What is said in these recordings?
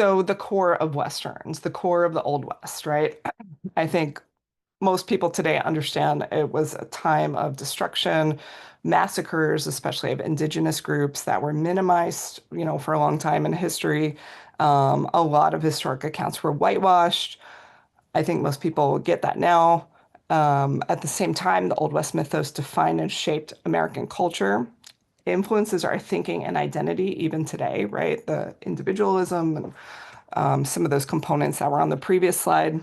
So the core of Westerns, the core of the Old West, right? I think most people today understand it was a time of destruction, massacres, especially of indigenous groups that were minimized, for a long time in history. A lot of historic accounts were whitewashed. I think most people get that now. At the same time, the Old West mythos defined and shaped American culture, influences our thinking and identity even today, right? The individualism and some of those components that were on the previous slide.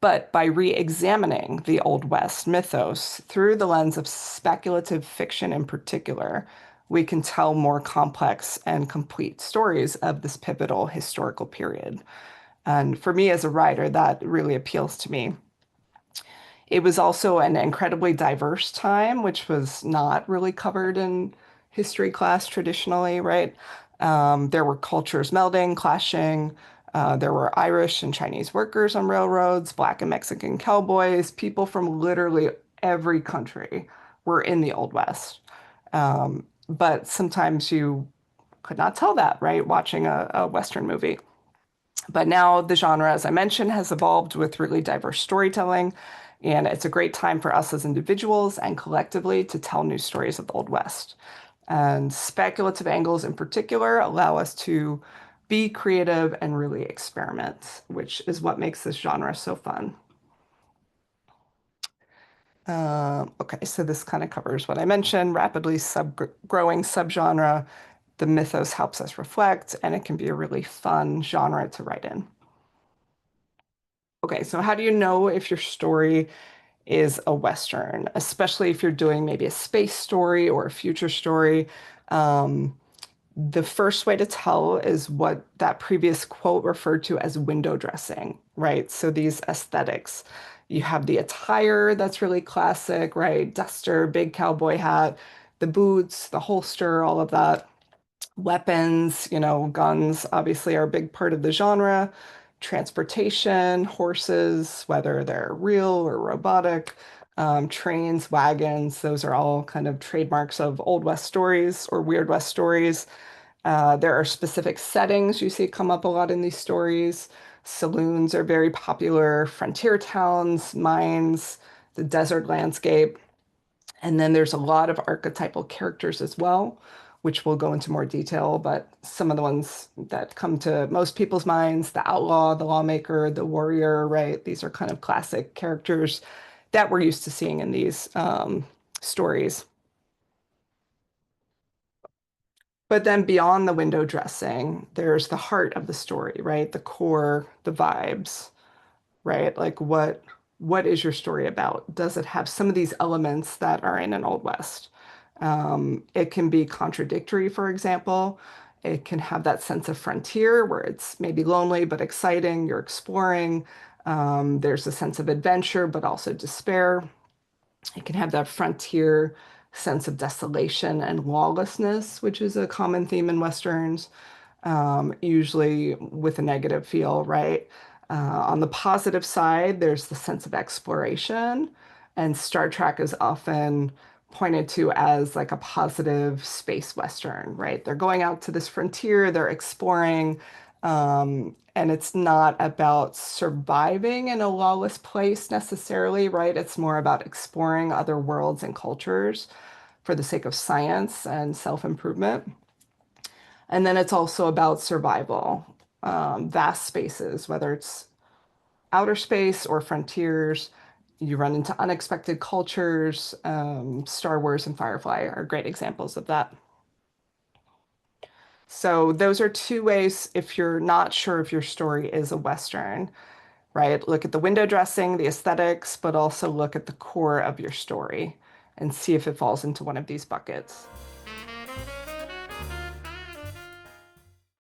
But by re-examining the Old West mythos through the lens of speculative fiction in particular, we can tell more complex and complete stories of this pivotal historical period. And for me as a writer, that really appeals to me. It was also an incredibly diverse time, which was not really covered in history class traditionally, right? There were cultures melding, clashing. There were Irish and Chinese workers on railroads, Black and Mexican cowboys, people from literally every country were in the Old West. But sometimes you could not tell that, right? Watching a Western movie. But now the genre, as I mentioned, has evolved with really diverse storytelling, and it's a great time for us as individuals and collectively to tell new stories of the Old West. And speculative angles in particular allow us to be creative and really experiment, which is what makes this genre so fun. Okay, so this kind of covers what I mentioned, rapidly growing subgenre. The mythos helps us reflect, and it can be a really fun genre to write in. Okay, so how do you know if your story is a Western, especially if you're doing maybe a space story or a future story? Um, the first way to tell is what that previous quote referred to as window dressing, right? So these aesthetics. You have the attire that's really classic, right? Duster, big cowboy hat, the boots, the holster, all of that. Weapons, guns obviously are a big part of the genre. Transportation, horses, whether they're real or robotic, trains, wagons, those are all kind of trademarks of Old West stories or Weird West stories. There are specific settings you see come up a lot in these stories. Saloons are very popular, frontier towns, mines, the desert landscape. And then there's a lot of archetypal characters as well, which we'll go into more detail, but some of the ones that come to most people's minds, the outlaw, the lawmaker, the warrior, right? These are kind of classic characters that we're used to seeing in these stories. But then beyond the window dressing, there's the heart of the story, right? The core, the vibes, right? Like what is your story about? Does it have some of these elements that are in an Old West? It can be contradictory, for example. It can have that sense of frontier where it's maybe lonely but exciting. You're exploring. There's a sense of adventure, but also despair. It can have that frontier sense of desolation and lawlessness, which is a common theme in Westerns, usually with a negative feel, right? On the positive side, there's the sense of exploration, and Star Trek is often pointed to as like a positive space Western, right? They're going out to this frontier, they're exploring, and it's not about surviving in a lawless place necessarily, right? It's more about exploring other worlds and cultures for the sake of science and self-improvement. And then it's also about survival, vast spaces, whether it's outer space or frontiers. You run into unexpected cultures. Star Wars and Firefly are great examples of that. So those are two ways if you're not sure if your story is a Western, right? Look at the window dressing, the aesthetics, but also look at the core of your story and see if it falls into one of these buckets.